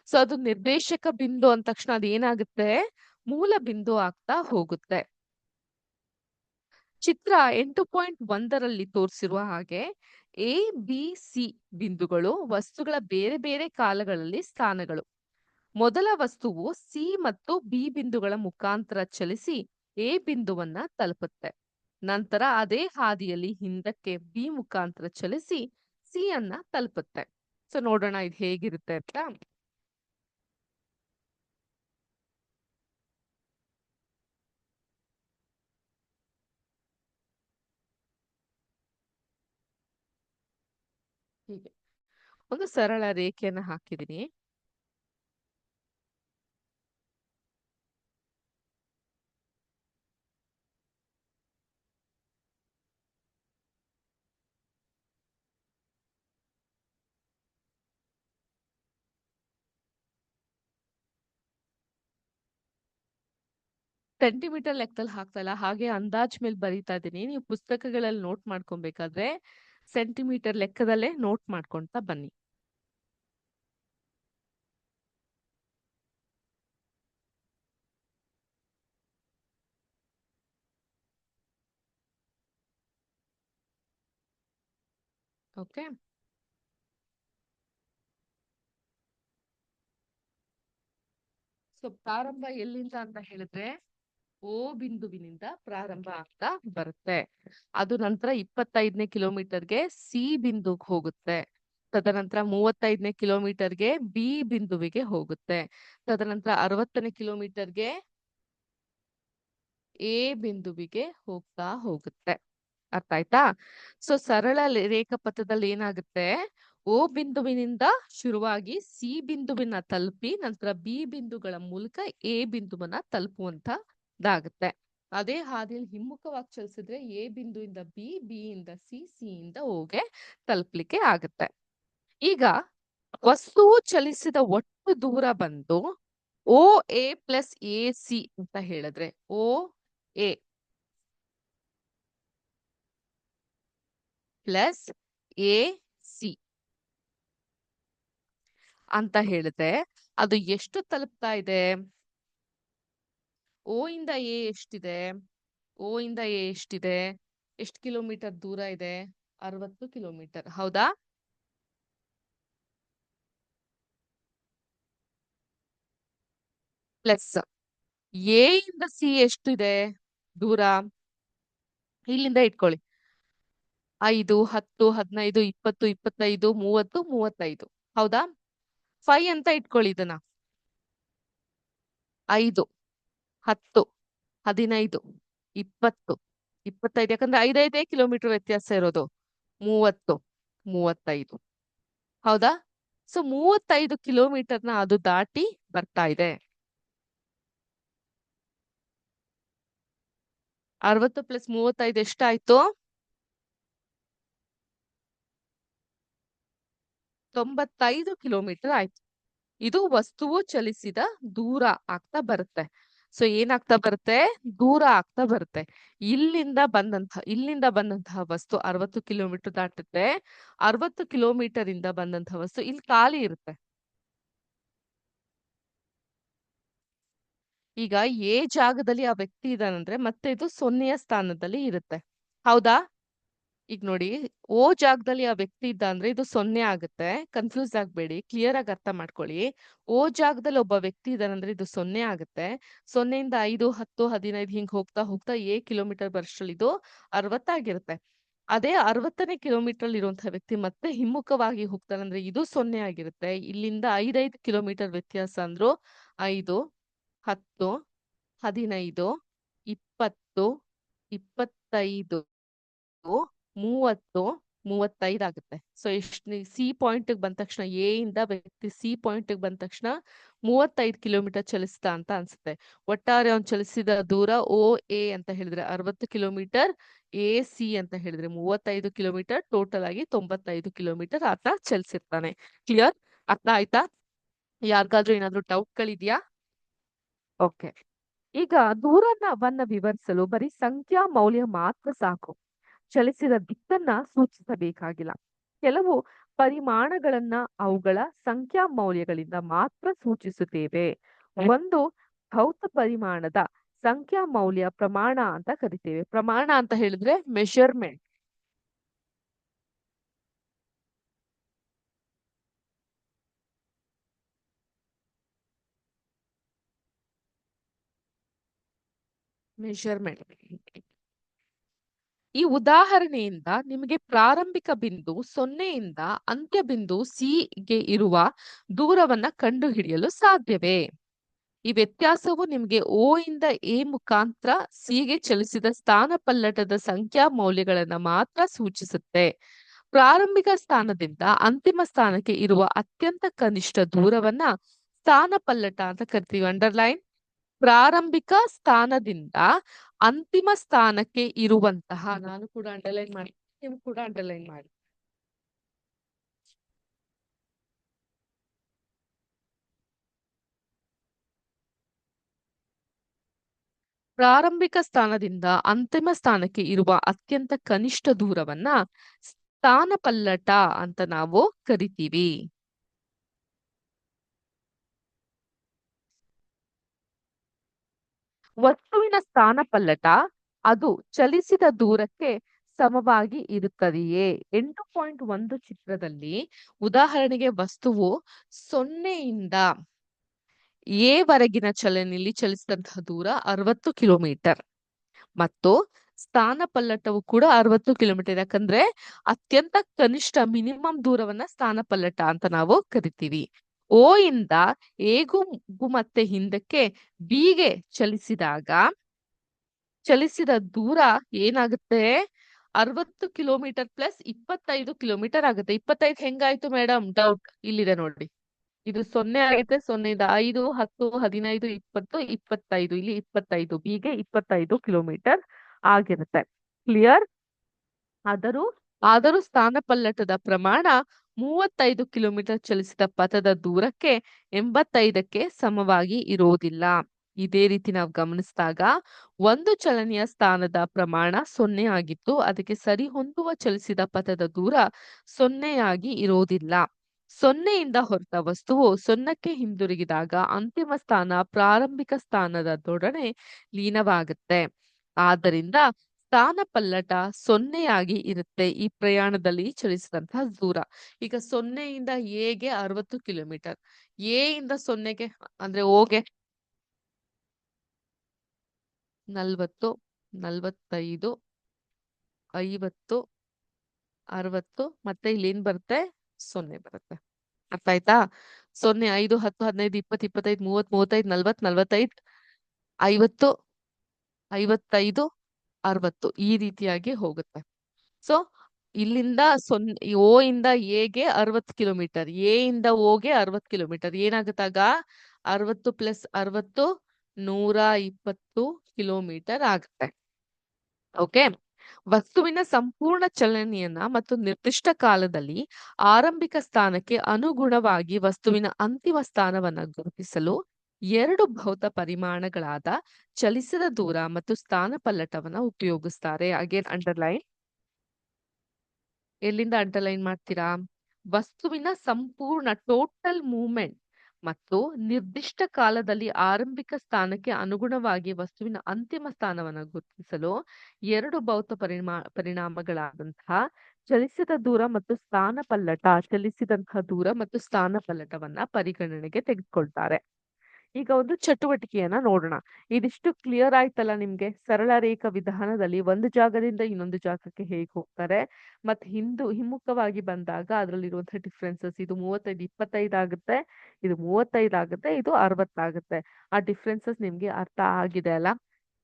ಸೊ ಅದು ನಿರ್ದೇಶಕ ಬಿಂದು ಅಂದ ತಕ್ಷಣ ಅದು ಏನಾಗುತ್ತೆ? ಮೂಲ ಬಿಂದು ಆಗ್ತಾ ಹೋಗುತ್ತೆ. ಚಿತ್ರ 8.1ರಲ್ಲಿ ತೋರಿಸಿರುವ ಹಾಗೆ ಎ ಬಿ ಸಿ ಬಿಂದುಗಳು ವಸ್ತುಗಳ ಬೇರೆ ಬೇರೆ ಕಾಲಗಳಲ್ಲಿ ಸ್ಥಾನಗಳು. ಮೊದಲ ವಸ್ತುವು ಸಿ ಮತ್ತು ಬಿ ಬಿಂದುಗಳ ಮುಖಾಂತರ ಚಲಿಸಿ ಎ ಬಿಂದುವನ್ನ ತಲುಪುತ್ತೆ. ನಂತರ ಅದೇ ಹಾದಿಯಲ್ಲಿ ಹಿಂದಕ್ಕೆ ಬಿ ಮುಖಾಂತರ ಚಲಿಸಿ ಸಿ ಅನ್ನ ತಲುಪುತ್ತೆ. ಸೊ ನೋಡೋಣ ಇದು ಹೇಗಿರುತ್ತೆ ಅಂತ. ಹೀಗೆ ಒಂದು ಸರಳ ರೇಖೆಯನ್ನ ಹಾಕಿದೀನಿ. ಸೆಂಟಿಮೀಟರ್ ಲೆಕ್ಕದಲ್ಲಿ ಹಾಕ್ತಾ ಇಲ್ಲ, ಹಾಗೆ ಅಂದಾಜ್ ಮೇಲೆ ಬರೀತಾ ಇದ್ದೀನಿ. ನೀವು ಪುಸ್ತಕಗಳಲ್ಲಿ ನೋಟ್ ಮಾಡ್ಕೊಬೇಕಾದ್ರೆ ಸೆಂಟಿಮೀಟರ್ ಲೆಕ್ಕದಲ್ಲೇ ನೋಟ್ ಮಾಡ್ಕೊಂತ ಬನ್ನಿ. ಓಕೆ. ಸೊ ಪ್ರಾರಂಭ ಎಲ್ಲಿಂದ ಅಂತ ಹೇಳಿದ್ರೆ ಓ ಬಿಂದುವಿನಿಂದ ಪ್ರಾರಂಭ ಆಗ್ತಾ ಬರುತ್ತೆ. ಅದು ನಂತರ 25ನೇ ಕಿಲೋಮೀಟರ್ಗೆ ಸಿ ಬಿಂದುಗೆ ಹೋಗುತ್ತೆ. ತದನಂತರ 35ನೇ ಕಿಲೋಮೀಟರ್ಗೆ ಬಿ ಬಿಂದುವಿಗೆ ಹೋಗುತ್ತೆ. ತದನಂತರ 60ನೇ ಕಿಲೋಮೀಟರ್ಗೆ ಎ ಬಿಂದುವಿಗೆ ಹೋಗ್ತಾ ಹೋಗುತ್ತೆ. ಅರ್ಥ ಆಯ್ತಾ? ಸೊ ಸರಳ ರೇಖಾಪಥದಲ್ಲಿ ಏನಾಗುತ್ತೆ? ಓ ಬಿಂದುವಿನಿಂದ ಶುರುವಾಗಿ ಸಿ ಬಿಂದುವಿನ ತಲುಪಿ ನಂತರ ಬಿ ಬಿಂದುಗಳ ಮೂಲಕ ಎ ಬಿಂದುವನ್ನ ತಲುಪುವಂತದಾಗುತ್ತೆ. ಅದೇ ಹಾದಿಯಲ್ಲಿ ಹಿಮ್ಮುಖವಾಗಿ ಚಲಿಸಿದ್ರೆ ಎ ಬಿಂದುವಿಂದ ಬಿ, ಬಿ ಇಂದ ಸಿ, ಸಿ ಇಂದ ಓಗೆ ತಲುಪಲಿಕ್ಕೆ ಆಗುತ್ತೆ. ಈಗ ವಸ್ತುವು ಚಲಿಸಿದ ಒಟ್ಟು ದೂರ ಬಂದು O A plus A C ಅಂತ ಹೇಳಿದ್ರೆ O A plus A C ಅಂತ ಹೇಳಿದ್ರೆ ಅದು ಎಷ್ಟು ತಲುಪ್ತಾ ಇದೆ? ಓ ಇಂದ ಎ ಎಷ್ಟಿದೆ? ಓ ಇಂದ ಎ ಎಷ್ಟಿದೆ? ಎಷ್ಟು ಕಿಲೋಮೀಟರ್ ದೂರ ಇದೆ? 60 ಕಿಲೋಮೀಟರ್. ಹೌದಾ? ಪ್ಲಸ್ ಎ ಇಂದ ಸಿ ಎಷ್ಟಿದೆ ದೂರ? ಇಲ್ಲಿಂದ ಇಟ್ಕೊಳ್ಳಿ. 5, 10, 15, 20, 25, 30, 35. ಹೌದಾ? 5 ಅಂತ ಇಟ್ಕೊಳ್ಳಿ ಇದನ್ನ. 5, 10, 15, 20, 25. ಯಾಕಂದ್ರೆ 5 ಕಿಲೋಮೀಟರ್ ವ್ಯತ್ಯಾಸ ಇರೋದು. 30, 35. ಹೌದಾ? ಸೊ 35 ಕಿಲೋಮೀಟರ್ನ ಅದು ದಾಟಿ ಬರ್ತಾ ಇದೆ. 60 ಪ್ಲಸ್ 35 ಎಷ್ಟಾಯ್ತು? 95 ಕಿಲೋಮೀಟರ್ ಆಯ್ತು. ಇದು ವಸ್ತುವು ಚಲಿಸಿದ ದೂರ ಆಗ್ತಾ ಬರುತ್ತೆ. ಸೊ ಏನಾಗ್ತಾ ಬರುತ್ತೆ? ದೂರ ಆಗ್ತಾ ಬರುತ್ತೆ. ಇಲ್ಲಿಂದ ಬಂದಂತಹ ವಸ್ತು 60 ಕಿಲೋಮೀಟರ್ ದಾಟುತ್ತೆ. 60 ಕಿಲೋಮೀಟರ್ ಇಂದ ಬಂದಂತಹ ವಸ್ತು ಇಲ್ಲಿ ಖಾಲಿ ಇರುತ್ತೆ. ಈಗ ಎ ಜಾಗದಲ್ಲಿ ಆ ವ್ಯಕ್ತಿ ಇದಾನಂದ್ರೆ ಮತ್ತೆ ಇದು 0ಯ ಸ್ಥಾನದಲ್ಲಿ ಇರುತ್ತೆ. ಹೌದಾ? ಈಗ ನೋಡಿ, ಓ ಜಾಗದಲ್ಲಿ ಆ ವ್ಯಕ್ತಿ ಇದ್ದ ಅಂದ್ರೆ ಇದು 0 ಆಗುತ್ತೆ. ಕನ್ಫ್ಯೂಸ್ ಆಗ್ಬೇಡಿ, ಕ್ಲಿಯರ್ ಆಗಿ ಅರ್ಥ ಮಾಡ್ಕೊಳ್ಳಿ. ಓ ಜಾಗದಲ್ಲಿ ಒಬ್ಬ ವ್ಯಕ್ತಿ ಇದಾನಂದ್ರೆ ಇದು 0 ಆಗುತ್ತೆ. 0ಇಂದ 5, 10, 15 ಹಿಂಗ್ ಹೋಗ್ತಾ ಹೋಗ್ತಾ ಕಿಲೋಮೀಟರ್ ಬರೋಷ್ಟ್ರಲ್ಲಿ ಇದು 60 ಆಗಿರುತ್ತೆ. ಅದೇ 60ನೇ ಕಿಲೋಮೀಟರ್ ಇರುವಂತಹ ವ್ಯಕ್ತಿ ಮತ್ತೆ ಹಿಮ್ಮುಖವಾಗಿ ಹೋಗ್ತಾನಂದ್ರೆ ಇದು 0 ಆಗಿರುತ್ತೆ. ಇಲ್ಲಿಂದ 5 ಕಿಲೋಮೀಟರ್ ವ್ಯತ್ಯಾಸ ಅಂದ್ರು 5, 10, 15, 20, 25, 30, 35 ಆಗುತ್ತೆ. ಸೊ ಎಷ್ಟು ಸಿ ಪಾಯಿಂಟ್ ಬಂದ ತಕ್ಷಣ, ಎ ಇಂದ ವ್ಯಕ್ತಿ ಸಿ ಪಾಯಿಂಟ್ ಬಂದ ತಕ್ಷಣ 35 ಕಿಲೋಮೀಟರ್ ಚಲಿಸ್ತಾ ಅಂತ ಅನ್ಸುತ್ತೆ. ಒಟ್ಟಾರೆ ಅವ್ನು ಚಲಿಸಿದ ದೂರ ಓ ಎ ಅಂತ ಹೇಳಿದ್ರೆ 60 ಕಿಲೋಮೀಟರ್, ಎ ಸಿ ಅಂತ ಹೇಳಿದ್ರೆ 35 ಕಿಲೋಮೀಟರ್, ಟೋಟಲ್ ಆಗಿ 95 ಕಿಲೋಮೀಟರ್ ಆತ ಚಲಿಸಿರ್ತಾನೆ. ಕ್ಲಿಯರ್? ಅರ್ಥ ಆಯ್ತಾ? ಯಾರಿಗಾದ್ರೂ ಏನಾದ್ರೂ ಡೌಟ್ಗಳಿದ್ಯಾ? ಓಕೆ. ಈಗ ದೂರವನ್ನ ವಿವರಿಸಲು ಬರೀ ಸಂಖ್ಯಾ ಮೌಲ್ಯ ಮಾತ್ರ ಸಾಕು. ಚಲಿಸಿದ ದಿಕ್ಕನ್ನ ಸೂಚಿಸಬೇಕಾಗಿಲ್ಲ. ಕೆಲವು ಪರಿಮಾಣಗಳನ್ನ ಅವುಗಳ ಸಂಖ್ಯಾ ಮೌಲ್ಯಗಳಿಂದ ಮಾತ್ರ ಸೂಚಿಸುತ್ತೇವೆ. ಒಂದು ಭೌತ ಪರಿಮಾಣದ ಸಂಖ್ಯಾ ಮೌಲ್ಯ ಪ್ರಮಾಣ ಅಂತ ಕರಿತೇವೆ. ಪ್ರಮಾಣ ಅಂತ ಹೇಳಿದ್ರೆ ಮೆಷರ್ಮೆಂಟ್. ಈ ಉದಾಹರಣೆಯಿಂದ ನಿಮಗೆ ಪ್ರಾರಂಭಿಕ ಬಿಂದು 0ಇಂದ ಅಂತ್ಯ ಬಿಂದು ಸಿ ಗೆ ಇರುವ ದೂರವನ್ನ ಕಂಡುಹಿಡಿಯಲು ಸಾಧ್ಯವೇ? ಈ ವ್ಯತ್ಯಾಸವು ನಿಮಗೆ ಓ ಇಂದ ಎ ಮುಖಾಂತರ ಸಿ ಗೆ ಚಲಿಸಿದ ಸ್ಥಾನಪಲ್ಲಟದ ಸಂಖ್ಯಾ ಮೌಲ್ಯಗಳನ್ನ ಮಾತ್ರ ಸೂಚಿಸುತ್ತೆ. ಪ್ರಾರಂಭಿಕ ಸ್ಥಾನದಿಂದ ಅಂತಿಮ ಸ್ಥಾನಕ್ಕೆ ಇರುವ ಅತ್ಯಂತ ಕನಿಷ್ಠ ದೂರವನ್ನ ಸ್ಥಾನಪಲ್ಲಟ ಅಂತ ಕರಿತೀವಿ. ಅಂಡರ್ಲೈನ್. ಪ್ರಾರಂಭಿಕ ಸ್ಥಾನದಿಂದ ಅಂತಿಮ ಸ್ಥಾನಕ್ಕೆ ಇರುವಂತಹ, ನಾನು ಕೂಡ ಅಂಡರ್ಲೈನ್ ಮಾಡಿ, ನೀವು ಕೂಡ ಅಂಡರ್ಲೈನ್ ಮಾಡಿ. ಪ್ರಾರಂಭಿಕ ಸ್ಥಾನದಿಂದ ಅಂತಿಮ ಸ್ಥಾನಕ್ಕೆ ಇರುವ ಅತ್ಯಂತ ಕನಿಷ್ಠ ದೂರವನ್ನ ಸ್ಥಾನಪಲ್ಲಟ ಅಂತ ನಾವು ಕರಿತೀವಿ. ವಸ್ತುವಿನ ಸ್ಥಾನಪಲ್ಲಟ ಅದು ಚಲಿಸಿದ ದೂರಕ್ಕೆ ಸಮವಾಗಿ ಇರುತ್ತದೆಯೇ? 8.1 ಚಿತ್ರದಲ್ಲಿ ಉದಾಹರಣೆಗೆ ವಸ್ತುವು 0ಇಂದ ಎ ವರೆಗಿನ ಚಲನೆಯಲ್ಲಿ ಚಲಿಸಿದಂತಹ ದೂರ 60 ಕಿಲೋಮೀಟರ್ ಮತ್ತು ಸ್ಥಾನಪಲ್ಲಟವು ಕೂಡ 60 ಕಿಲೋಮೀಟರ್. ಯಾಕಂದ್ರೆ ಅತ್ಯಂತ ಕನಿಷ್ಠ ಮಿನಿಮಮ್ ದೂರವನ್ನ ಸ್ಥಾನಪಲ್ಲಟ ಅಂತ ನಾವು ಕರಿತೀವಿ. ಓ ಇಂದ ಎಗೂ ಮತ್ತೆ ಹಿಂದಕ್ಕೆ ಬಿಗೆ ಚಲಿಸಿದ ದೂರ ಏನಾಗುತ್ತೆ? 60 ಕಿಲೋಮೀಟರ್ ಪ್ಲಸ್ 25 ಕಿಲೋಮೀಟರ್ ಆಗುತ್ತೆ. 25 ಹೆಂಗಾಯ್ತು ಮೇಡಮ್? ಡೌಟ್ ಇಲ್ಲಿದೆ ನೋಡಿ. ಇದು 0 ಆಗೈತೆ. 0ಇಂದ 5, 10, 15, 20, 25. ಇಲ್ಲಿ 25, ಬಿಗೆ 25 ಕಿಲೋಮೀಟರ್ ಆಗಿರುತ್ತೆ. ಕ್ಲಿಯರ್? ಆದರೂ ಸ್ಥಾನಪಲ್ಲಟದ ಪ್ರಮಾಣ 35 ಕಿಲೋಮೀಟರ್ ಚಲಿಸಿದ ಪಥದ ದೂರಕ್ಕೆ 85ಕ್ಕೆ ಸಮವಾಗಿ ಇರೋದಿಲ್ಲ. ಇದೇ ರೀತಿ ನಾವು ಗಮನಿಸಿದಾಗ ಒಂದು ಚಲನೆಯ ಸ್ಥಾನದ ಪ್ರಮಾಣ 0 ಆಗಿತ್ತು, ಅದಕ್ಕೆ ಸರಿ ಹೊಂದುವ ಚಲಿಸಿದ ಪಥದ ದೂರ 0 ಆಗಿ ಇರೋದಿಲ್ಲ. ಸೊನ್ನೆಯಿಂದ ಹೊರಟ ವಸ್ತುವು ಸೊನ್ನಕ್ಕೆ ಹಿಂದಿರುಗಿದಾಗ ಅಂತಿಮ ಸ್ಥಾನ ಪ್ರಾರಂಭಿಕ ಸ್ಥಾನದೊಡನೆ ಲೀನವಾಗುತ್ತೆ. ಆದ್ದರಿಂದ ಸ್ಥಾನ ಪಲ್ಲಟ ಸೊನ್ನೆಯಾಗಿ ಇರುತ್ತೆ ಈ ಪ್ರಯಾಣದಲ್ಲಿ ಚಲಿಸಿದಂತಹ ದೂರ. ಈಗ ಸೊನ್ನೆಯಿಂದ ಎಗೆ 60 ಕಿಲೋಮೀಟರ್, ಎ ಇಂದ ಸೊನ್ನೆಗೆ ಅಂದ್ರೆ ಓಗೆ 40, 45, 50, 60 ಮತ್ತೆ ಇಲ್ಲಿ ಏನ್ ಬರುತ್ತೆ? 0 ಬರುತ್ತೆ. ಅರ್ಥ ಆಯ್ತಾ? 0, 5, 10, 15, 20, 25, 30, 35, 40, 45, 50, 55, 60 ಈ ರೀತಿಯಾಗಿ ಹೋಗುತ್ತೆ. ಸೊ ಇಲ್ಲಿಂದ ಓ ಇಂದ ಎಗೆ 60 ಕಿಲೋಮೀಟರ್, ಎ ಇಂದ ಓಗೆ 60 ಕಿಲೋಮೀಟರ್. ಏನಾಗುತ್ತಾಗ 60 ಪ್ಲಸ್ 60 120 ಕಿಲೋಮೀಟರ್ ಆಗುತ್ತೆ. ಓಕೆ. ವಸ್ತುವಿನ ಸಂಪೂರ್ಣ ಚಲನೆಯನ್ನ ಮತ್ತು ನಿರ್ದಿಷ್ಟ ಕಾಲದಲ್ಲಿ ಆರಂಭಿಕ ಸ್ಥಾನಕ್ಕೆ ಅನುಗುಣವಾಗಿ ವಸ್ತುವಿನ ಅಂತಿಮ ಸ್ಥಾನವನ್ನ ಗುರುತಿಸಲು 2 ಭೌತ ಪರಿಮಾಣಗಳಾದ ಚಲಿಸಿದ ದೂರ ಮತ್ತು ಸ್ಥಾನ ಪಲ್ಲಟವನ್ನ ಉಪಯೋಗಿಸ್ತಾರೆ. Again underline. ಎಲ್ಲಿಂದ ಅಂಡರ್ಲೈನ್ ಮಾಡ್ತೀರಾ? ವಸ್ತುವಿನ ಸಂಪೂರ್ಣ ಟೋಟಲ್ ಮೂವ್ಮೆಂಟ್ ಮತ್ತು ನಿರ್ದಿಷ್ಟ ಕಾಲದಲ್ಲಿ ಆರಂಭಿಕ ಸ್ಥಾನಕ್ಕೆ ಅನುಗುಣವಾಗಿ ವಸ್ತುವಿನ ಅಂತಿಮ ಸ್ಥಾನವನ್ನು ಗುರುತಿಸಲು 2 ಭೌತ ಪರಿಣಾಮಗಳಾದಂತಹ ಚಲಿಸಿದ ದೂರ ಮತ್ತು ಸ್ಥಾನ ಪಲ್ಲಟ, ಚಲಿಸಿದಂತಹ ದೂರ ಮತ್ತು ಸ್ಥಾನ ಪಲ್ಲಟವನ್ನ ಪರಿಗಣನೆಗೆ ತೆಗೆದುಕೊಳ್ತಾರೆ. ಈಗ ಒಂದು ಚಟುವಟಿಕೆಯನ್ನ ನೋಡೋಣ. ಇದಿಷ್ಟು ಕ್ಲಿಯರ್ ಆಯ್ತಲ್ಲ ನಿಮ್ಗೆ? ಸರಳ ರೇಖಾ ವಿಧಾನದಲ್ಲಿ ಒಂದು ಜಾಗದಿಂದ ಇನ್ನೊಂದು ಜಾಗಕ್ಕೆ ಹೇಗೆ ಹೋಗ್ತಾರೆ, ಮತ್ತೆ ಹಿಮ್ಮುಖವಾಗಿ ಬಂದಾಗ ಅದರಲ್ಲಿರುವಂತಹ ಡಿಫ್ರೆನ್ಸಸ್. ಇದು 35, 25 ಆಗುತ್ತೆ, ಇದು 35 ಆಗುತ್ತೆ, ಇದು 60 ಆಗುತ್ತೆ. ಆ ಡಿಫ್ರೆನ್ಸಸ್ ನಿಮ್ಗೆ ಅರ್ಥ ಆಗಿದೆ ಅಲ್ಲ?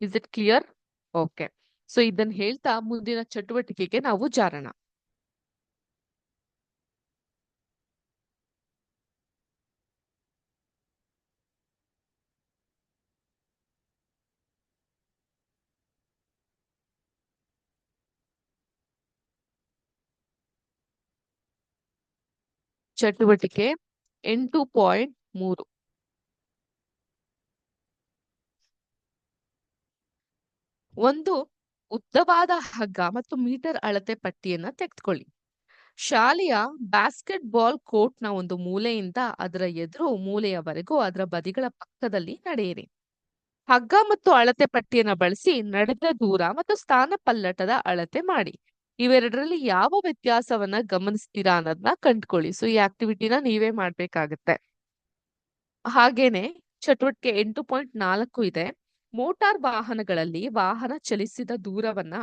Is it clear? Okay. So ಇದನ್ನ ಹೇಳ್ತಾ ಮುಂದಿನ ಚಟುವಟಿಕೆಗೆ ನಾವು ಜಾರೋಣ. ಚಟುವಟಿಕೆ 8.3. ಒಂದು ಉದ್ದವಾದ ಹಗ್ಗ ಮತ್ತು ಮೀಟರ್ ಅಳತೆ ಪಟ್ಟಿಯನ್ನ ತೆಗೆದುಕೊಳ್ಳಿ. ಶಾಲೆಯ ಬ್ಯಾಸ್ಕೆಟ್ ಬಾಲ್ ಕೋರ್ಟ್ ನ ಒಂದು ಮೂಲೆಯಿಂದ ಅದರ ಎದುರು ಮೂಲೆಯವರೆಗೂ ಅದರ ಬದಿಗಳ ಪಕ್ಕದಲ್ಲಿ ನಡೆಯಿರಿ. ಹಗ್ಗ ಮತ್ತು ಅಳತೆ ಪಟ್ಟಿಯನ್ನ ಬಳಸಿ ನಡೆದ ದೂರ ಮತ್ತು ಸ್ಥಾನ ಪಲ್ಲಟದ ಅಳತೆ ಮಾಡಿ. ಇವೆರಡರಲ್ಲಿ ಯಾವ ವ್ಯತ್ಯಾಸವನ್ನ ಗಮನಿಸ್ತೀರಾ ಅನ್ನೋದನ್ನ ಕಂಡುಕೊಳ್ಳಿ. ಸೊ ಈ ಆಕ್ಟಿವಿಟಿನ ನೀವೇ ಮಾಡ್ಬೇಕಾಗತ್ತೆ. ಹಾಗೇನೆ ಚಟುವಟಿಕೆ 8.4 ಇದೆ. ಮೋಟಾರ್ ವಾಹನಗಳಲ್ಲಿ ವಾಹನ ಚಲಿಸಿದ ದೂರವನ್ನ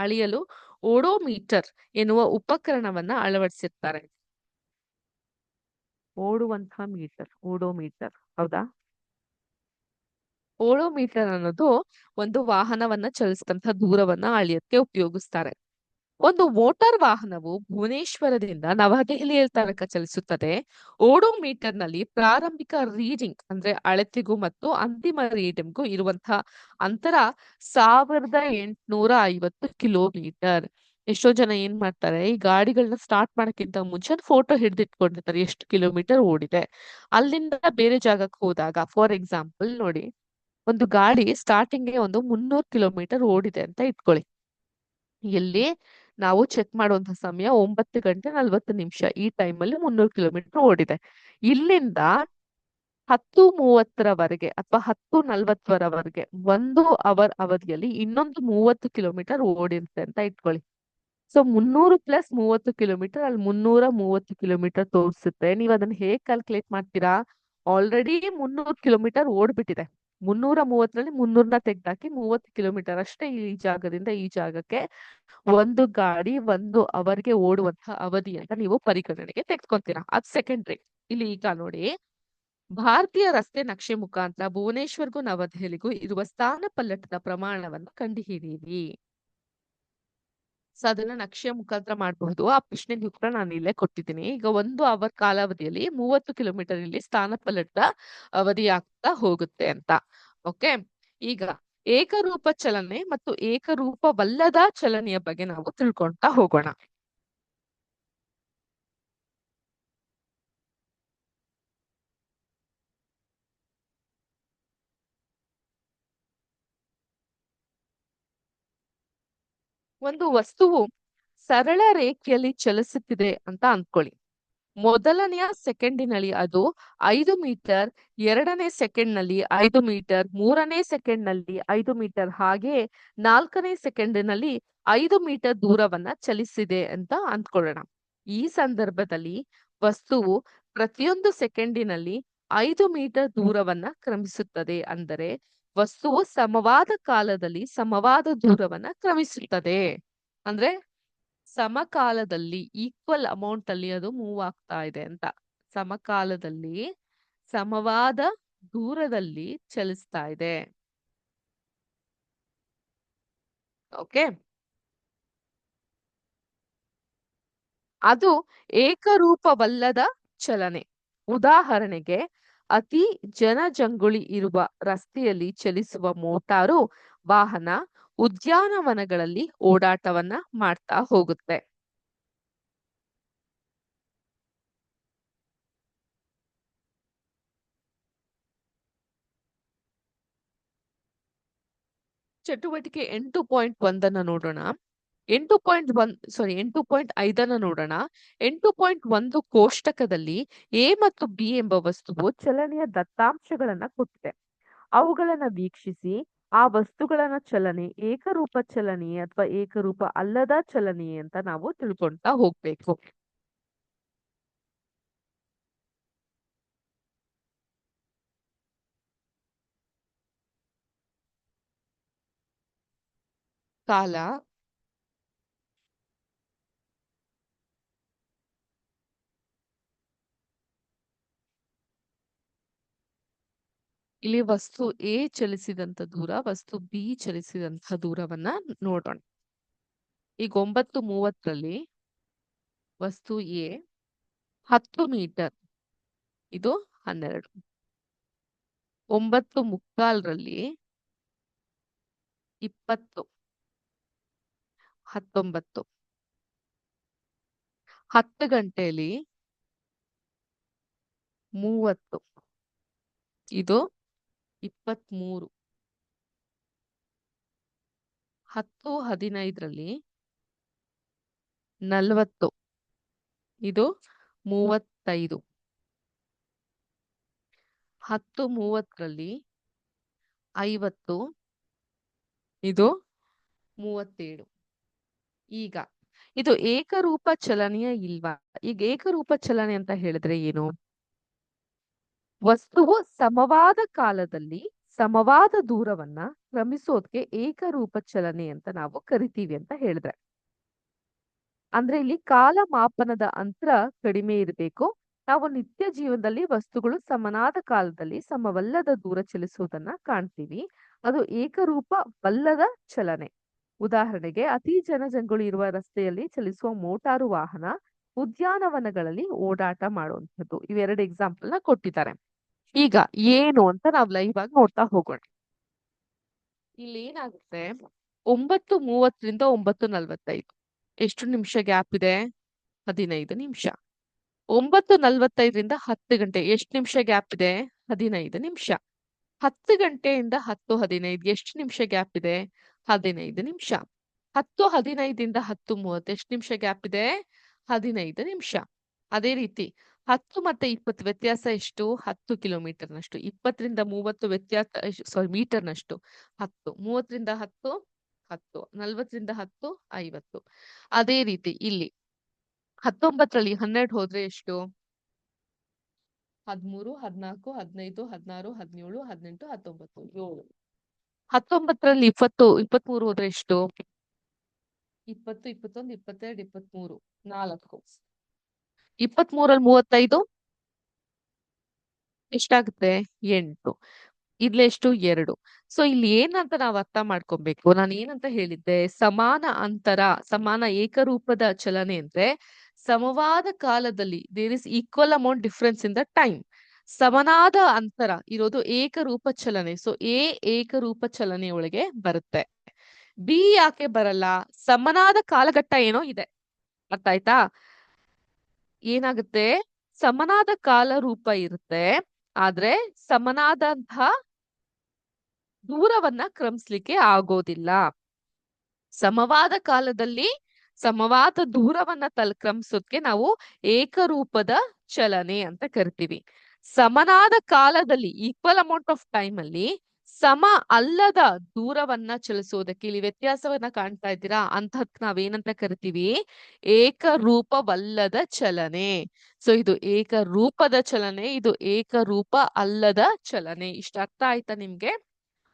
ಅಳೆಯಲು ಓಡೋಮೀಟರ್ ಎನ್ನುವ ಉಪಕರಣವನ್ನ ಅಳವಡಿಸಿರ್ತಾರೆ. ಓಡುವಂತಹ ಮೀಟರ್, ಓಡೋಮೀಟರ್. ಹೌದಾ? ಓಡೋಮೀಟರ್ ಅನ್ನೋದು ಒಂದು ವಾಹನವನ್ನ ಚಲಿಸಿದಂತಹ ದೂರವನ್ನ ಅಳಿಯಕ್ಕೆ ಉಪಯೋಗಿಸ್ತಾರೆ. ಒಂದು ಮೋಟಾರ್ ವಾಹನವು ಭುವನೇಶ್ವರದಿಂದ ನವದೆಹಲಿಯ ತನಕ ಚಲಿಸುತ್ತದೆ. ಓಡೋಮೀಟರ್ ನಲ್ಲಿ ಪ್ರಾರಂಭಿಕ ರೀಡಿಂಗ್ ಅಂದ್ರೆ ಅಳತೆಗೂ ಮತ್ತು ಅಂತಿಮ ರೀಡಿಂಗ್ಗೂ ಇರುವಂತಹ ಅಂತರ 1850 ಕಿಲೋಮೀಟರ್. ಎಷ್ಟೋ ಜನ ಏನ್ ಮಾಡ್ತಾರೆ, ಈ ಗಾಡಿಗಳನ್ನ ಸ್ಟಾರ್ಟ್ ಮಾಡಕ್ಕಿಂತ ಮುಂಚೆ ಫೋಟೋ ಹಿಡಿದಿಟ್ಕೊಂಡಿರ್ತಾರೆ ಎಷ್ಟು ಕಿಲೋಮೀಟರ್ ಓಡಿದೆ. ಅಲ್ಲಿಂದ ಬೇರೆ ಜಾಗಕ್ಕೆ ಹೋದಾಗ, ಫಾರ್ ಎಕ್ಸಾಂಪಲ್ ನೋಡಿ, ಒಂದು ಗಾಡಿ ಸ್ಟಾರ್ಟಿಂಗ್ಗೆ ಒಂದು 300 ಕಿಲೋಮೀಟರ್ ಓಡಿದೆ ಅಂತ ಇಟ್ಕೊಳ್ಳಿ. ಎಲ್ಲಿ ನಾವು ಚೆಕ್ ಮಾಡುವಂತ ಸಮಯ 9:40 ಈ ಟೈಮಲ್ಲಿ 300 ಕಿಲೋಮೀಟರ್ ಓಡಿದೆ. ಇಲ್ಲಿಂದ 10:30 ಅಥವಾ 10:40 1 ಅವರ್ ಅವಧಿಯಲ್ಲಿ ಇನ್ನೊಂದು 30 ಕಿಲೋಮೀಟರ್ ಓಡಿರುತ್ತೆ ಅಂತ ಇಟ್ಕೊಳ್ಳಿ. ಸೊ 300 ಪ್ಲಸ್ 30 ಕಿಲೋಮೀಟರ್, ಅಲ್ಲಿ 330 ಕಿಲೋಮೀಟರ್ ತೋರಿಸುತ್ತೆ. ನೀವು ಅದನ್ನ ಹೇಗೆ ಕ್ಯಾಲ್ಕುಲೇಟ್ ಮಾಡ್ತೀರಾ? ಆಲ್ರೆಡಿ 300 ಕಿಲೋಮೀಟರ್ ಓಡ್ಬಿಟ್ಟಿದೆ. 330ರಲ್ಲಿ 300ನ ತೆಗ್ದಾಕಿ 30 ಕಿಲೋಮೀಟರ್ ಅಷ್ಟೇ ಈ ಜಾಗದಿಂದ ಈ ಜಾಗಕ್ಕೆ ಒಂದು ಗಾಡಿ 1 ಅವರ್ಗೆ ಓಡುವಂತಹ ಅವಧಿ ಅಂತ ನೀವು ಪರಿಗಣನೆಗೆ ತೆಗೆದುಕೊಂತೀರಾ. ಅದು ಸೆಕೆಂಡ್ರಿ. ಇಲ್ಲಿ ಈಗ ನೋಡಿ, ಭಾರತೀಯ ರಸ್ತೆ ನಕ್ಷೆ ಮುಖಾಂತರ ಭುವನೇಶ್ವರ್ಗೂ ನವದೆಹಲಿಗೂ ಇರುವ ಸ್ಥಾನ ಪಲ್ಲಟದ ಪ್ರಮಾಣವನ್ನು ಕಂಡುಹಿಡಿಯಿರಿ. ಸೊ ಅದನ್ನ ನಕ್ಷೆಯ ಮುಖಾಂತರ ಮಾಡಬಹುದು. ಆ ಪ್ರಶ್ನೆಗೆ ಉತ್ತರ ನಾನು ಇಲ್ಲೇ ಕೊಟ್ಟಿದ್ದೀನಿ. ಈಗ 1 ಅವರ್ ಕಾಲಾವಧಿಯಲ್ಲಿ 30 ಕಿಲೋಮೀಟರ್ ಇಲ್ಲಿ ಸ್ಥಾನ ಪಲ್ಲಟದ ಅವಧಿ ಆಗ್ತಾ ಹೋಗುತ್ತೆ ಅಂತ. ಓಕೆ. ಈಗ ಏಕರೂಪ ಚಲನೆ ಮತ್ತು ಏಕರೂಪವಲ್ಲದ ಚಲನೆಯ ಬಗ್ಗೆ ನಾವು ತಿಳ್ಕೊಂತಾ ಹೋಗೋಣ. ಒಂದು ವಸ್ತುವು ಸರಳ ರೇಖೆಯಲ್ಲಿ ಚಲಿಸುತ್ತಿದೆ ಅಂತ ಅಂದ್ಕೊಳ್ಳಿ. ಮೊದಲನೆಯ ಸೆಕೆಂಡಿನಲ್ಲಿ ಅದು 5 ಮೀಟರ್, ಎರಡನೇ ಸೆಕೆಂಡ್ನಲ್ಲಿ 5 ಮೀಟರ್, ಮೂರನೇ ಸೆಕೆಂಡ್ನಲ್ಲಿ 5 ಮೀಟರ್, ಹಾಗೆ ನಾಲ್ಕನೇ ಸೆಕೆಂಡಿನಲ್ಲಿ 5 ಮೀಟರ್ ದೂರವನ್ನ ಚಲಿಸಿದೆ ಅಂತ ಅಂದ್ಕೊಳ್ಳೋಣ. ಈ ಸಂದರ್ಭದಲ್ಲಿ ವಸ್ತುವು ಪ್ರತಿಯೊಂದು ಸೆಕೆಂಡಿನಲ್ಲಿ 5 ಮೀಟರ್ ದೂರವನ್ನ ಕ್ರಮಿಸುತ್ತದೆ. ಅಂದರೆ ವಸ್ತುವು ಸಮವಾದ ಕಾಲದಲ್ಲಿ ಸಮವಾದ ದೂರವನ್ನ ಕ್ರಮಿಸುತ್ತದೆ. ಅಂದ್ರೆ ಸಮಕಾಲದಲ್ಲಿ ಈಕ್ವಲ್ ಅಮೌಂಟ್ ಅಲ್ಲಿ ಅದು ಮೂವ್ ಆಗ್ತಾ ಇದೆ ಅಂತ. ಸಮಕಾಲದಲ್ಲಿ ಸಮವಾದ ದೂರದಲ್ಲಿ ಚಲಿಸ್ತಾ ಇದೆ. ಓಕೆ, ಅದು ಏಕರೂಪವಲ್ಲದ ಚಲನೆ. ಉದಾಹರಣೆಗೆ, ಅತಿ ಜನಜಂಗುಳಿ ಇರುವ ರಸ್ತೆಯಲ್ಲಿ ಚಲಿಸುವ ಮೋಟಾರು ವಾಹನ ಉದ್ಯಾನವನಗಳಲ್ಲಿ ಓಡಾಟವನ್ನ ಮಾಡ್ತಾ ಹೋಗುತ್ತೆ. ಚಟುವಟಿಕೆ 8.1 ನೋಡೋಣ. 8.5 ನೋಡೋಣ. 8.1 ಕೋಷ್ಟಕದಲ್ಲಿ ಎ ಮತ್ತು ಬಿ ಎಂಬ ವಸ್ತುವು ಚಲನೆಯ ದತ್ತಾಂಶಗಳನ್ನ ಕೊಟ್ಟಿದೆ. ಅವುಗಳನ್ನ ವೀಕ್ಷಿಸಿ ಆ ವಸ್ತುಗಳನ್ನ ಚಲನೆ ಏಕರೂಪ ಚಲನೆಯೇ ಅಥವಾ ಏಕರೂಪ ಅಲ್ಲದ ಚಲನೆಯೇ ಅಂತ ನಾವು ತಿಳ್ಕೊಂತಾ ಹೋಗ್ಬೇಕು. ಕಾಲ, ಇಲ್ಲಿ ವಸ್ತು ಎ ಚಲಿಸಿದಂತ ದೂರ, ವಸ್ತು ಬಿ ಚಲಿಸಿದಂತ ದೂರವನ್ನ ನೋಡೋಣ. ಈಗ 9:30 ವಸ್ತು ಎ 10 ಮೀಟರ್, ಇದು 12. 9:45 20, 19. 10 ಗಂಟೆಯಲ್ಲಿ 30, ಇದು 23. 10:15 40, ಇದು 35. 10:30 50, ಇದು 37. ಈಗ ಇದು ಏಕರೂಪ ಚಲನೆಯ ಇಲ್ವಾ? ಈಗ ಏಕರೂಪ ಚಲನೆ ಅಂತ ಹೇಳಿದ್ರೆ ಏನು? ವಸ್ತುವು ಸಮವಾದ ಕಾಲದಲ್ಲಿ ಸಮವಾದ ದೂರವನ್ನ ಕ್ರಮಿಸೋದಕ್ಕೆ ಏಕರೂಪ ಚಲನೆ ಅಂತ ನಾವು ಕರಿತೀವಿ ಅಂತ ಹೇಳಿದ್ರೆ. ಅಂದ್ರೆ ಇಲ್ಲಿ ಕಾಲ ಮಾಪನದ ಅಂತರ ಕಡಿಮೆ ಇರಬೇಕು. ನಾವು ನಿತ್ಯ ಜೀವನದಲ್ಲಿ ವಸ್ತುಗಳು ಸಮನಾದ ಕಾಲದಲ್ಲಿ ಸಮವಲ್ಲದ ದೂರ ಚಲಿಸುವುದನ್ನ ಕಾಣ್ತೀವಿ. ಅದು ಏಕರೂಪವಲ್ಲದ ಚಲನೆ. ಉದಾಹರಣೆಗೆ, ಅತಿ ಜನಜಂಗುಳಿ ಇರುವ ರಸ್ತೆಯಲ್ಲಿ ಚಲಿಸುವ ಮೋಟಾರು ವಾಹನ ಉದ್ಯಾನವನಗಳಲ್ಲಿ ಓಡಾಟ ಮಾಡುವಂಥದ್ದು. ಇವೆರಡು ಎಕ್ಸಾಂಪಲ್ ನ ಕೊಟ್ಟಿದ್ದಾರೆ. ಈಗ ಏನು ಅಂತ ನಾವು ಲೈವ್ ಆಗಿ ನೋಡ್ತಾ ಹೋಗೋಣ. ಇಲ್ಲಿ ಏನಾಗುತ್ತೆ, 9:30 9:45 ಎಷ್ಟು ನಿಮಿಷ ಗ್ಯಾಪ್ ಇದೆ? 15 ನಿಮಿಷ. 9:45 10 ಗಂಟೆ ಎಷ್ಟು ನಿಮಿಷ ಗ್ಯಾಪ್ ಇದೆ? 15 ನಿಮಿಷ. 10 ಗಂಟೆಯಿಂದ 10:15 ಎಷ್ಟು ನಿಮಿಷ ಗ್ಯಾಪ್ ಇದೆ? 15 ನಿಮಿಷ. 10:15 10:30 ಎಷ್ಟು ನಿಮಿಷ ಗ್ಯಾಪ್ ಇದೆ? 15 ನಿಮಿಷ. ಅದೇ ರೀತಿ 10 ಮತ್ತೆ 20 ವ್ಯತ್ಯಾಸ ಎಷ್ಟು? 10 ಕಿಲೋಮೀಟರ್ನಷ್ಟು. 20ರಿಂದ 30 ವ್ಯತ್ಯಾಸ ಮೀಟರ್ನಷ್ಟು 10. 30ರಿಂದ 10 10. 40ರಿಂದ 10 50. ಅದೇ ರೀತಿ ಇಲ್ಲಿ 19ರಲ್ಲಿ 12 ಹೋದ್ರೆ ಎಷ್ಟು? 13 14 15 16 17 18 19 7. 19ರಲ್ಲಿ 20 23 ಹೋದ್ರೆ ಎಷ್ಟು? 20 21 22 23 4. 23ರಲ್ಲಿ 35 ಎಷ್ಟಾಗುತ್ತೆ? 8. ಇಲ್ಲೆಷ್ಟು? 2. ಸೊ ಇಲ್ಲಿ ಏನಂತ ನಾವು ಅರ್ಥ ಮಾಡ್ಕೊಬೇಕು, ನಾನು ಏನಂತ ಹೇಳಿದ್ದೆ? ಸಮಾನ ಅಂತರ, ಸಮಾನ ಏಕರೂಪದ ಚಲನೆ ಅಂದ್ರೆ ಸಮವಾದ ಕಾಲದಲ್ಲಿ there is equal amount difference in the time. ಸಮನಾದ ಅಂತರ ಇರೋದು ಏಕರೂಪ ಚಲನೆ. ಸೊ ಎ ಏಕರೂಪ ಚಲನೆ ಒಳಗೆ ಬರುತ್ತೆ. ಬಿ ಯಾಕೆ ಬರಲ್ಲ? ಸಮನಾದ ಕಾಲಘಟ್ಟ ಏನೋ ಇದೆ. ಅರ್ಥ ಆಯ್ತಾ? ಏನಾಗುತ್ತೆ, ಸಮನಾದ ಕಾಲ ರೂಪ ಇರುತ್ತೆ, ಆದ್ರೆ ಸಮನಾದಂತಹ ದೂರವನ್ನ ಕ್ರಮಿಸ್ಲಿಕ್ಕೆ ಆಗೋದಿಲ್ಲ. ಸಮವಾದ ಕಾಲದಲ್ಲಿ ಸಮವಾದ ದೂರವನ್ನ ತಲುಕ್ರಮಿಸೋದಕ್ಕೆ ನಾವು ಏಕರೂಪದ ಚಲನೆ ಅಂತ ಕರಿತೀವಿ. ಸಮನಾದ ಕಾಲದಲ್ಲಿ ಈಕ್ವಲ್ ಅಮೌಂಟ್ ಆಫ್ ಟೈಮ್ ಅಲ್ಲಿ ಸಮ ಅಲ್ಲದ ದೂರವನ್ನ ಚಲಿಸೋದಕ್ಕೆ, ಇಲ್ಲಿ ವ್ಯತ್ಯಾಸವನ್ನ ಕಾಣ್ತಾ ಇದ್ದೀರಾ, ಅಂತಹಕ್ ನಾವೇನಂತ ಕರಿತೀವಿ? ಏಕರೂಪವಲ್ಲದ ಚಲನೆ. ಸೊ ಇದು ಏಕರೂಪದ ಚಲನೆ, ಇದು ಏಕರೂಪ ಅಲ್ಲದ ಚಲನೆ. ಇಷ್ಟ ಅರ್ಥ ಆಯ್ತಾ ನಿಮ್ಗೆ?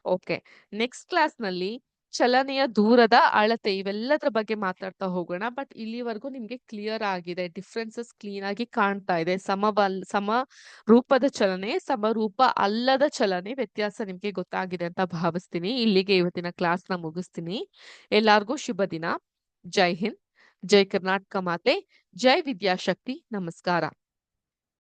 ಓಕೆ. ನೆಕ್ಸ್ಟ್ ಕ್ಲಾಸ್ ನಲ್ಲಿ ಚಲನೆಯ ದೂರದ ಅಳತೆ ಇವೆಲ್ಲದರ ಬಗ್ಗೆ ಮಾತಾಡ್ತಾ ಹೋಗೋಣ. ಬಟ್ ಇಲ್ಲಿವರೆಗೂ ನಿಮ್ಗೆ ಕ್ಲಿಯರ್ ಆಗಿದೆ, ಡಿಫ್ರೆನ್ಸಸ್ ಕ್ಲೀನ್ ಆಗಿ ಕಾಣ್ತಾ ಇದೆ. ಸಮ ರೂಪದ ಚಲನೆ, ಸಮರೂಪ ಅಲ್ಲದ ಚಲನೆ ವ್ಯತ್ಯಾಸ ನಿಮ್ಗೆ ಗೊತ್ತಾಗಿದೆ ಅಂತ ಭಾವಿಸ್ತೀನಿ. ಇಲ್ಲಿಗೆ ಇವತ್ತಿನ ಕ್ಲಾಸ್ನ ಮುಗಿಸ್ತೀನಿ. ಎಲ್ಲಾರ್ಗೂ ಶುಭ ದಿನ. ಜೈ ಹಿಂದ್, ಜೈ ಕರ್ನಾಟಕ ಮಾತೆ, ಜೈ ವಿದ್ಯಾಶಕ್ತಿ. ನಮಸ್ಕಾರ.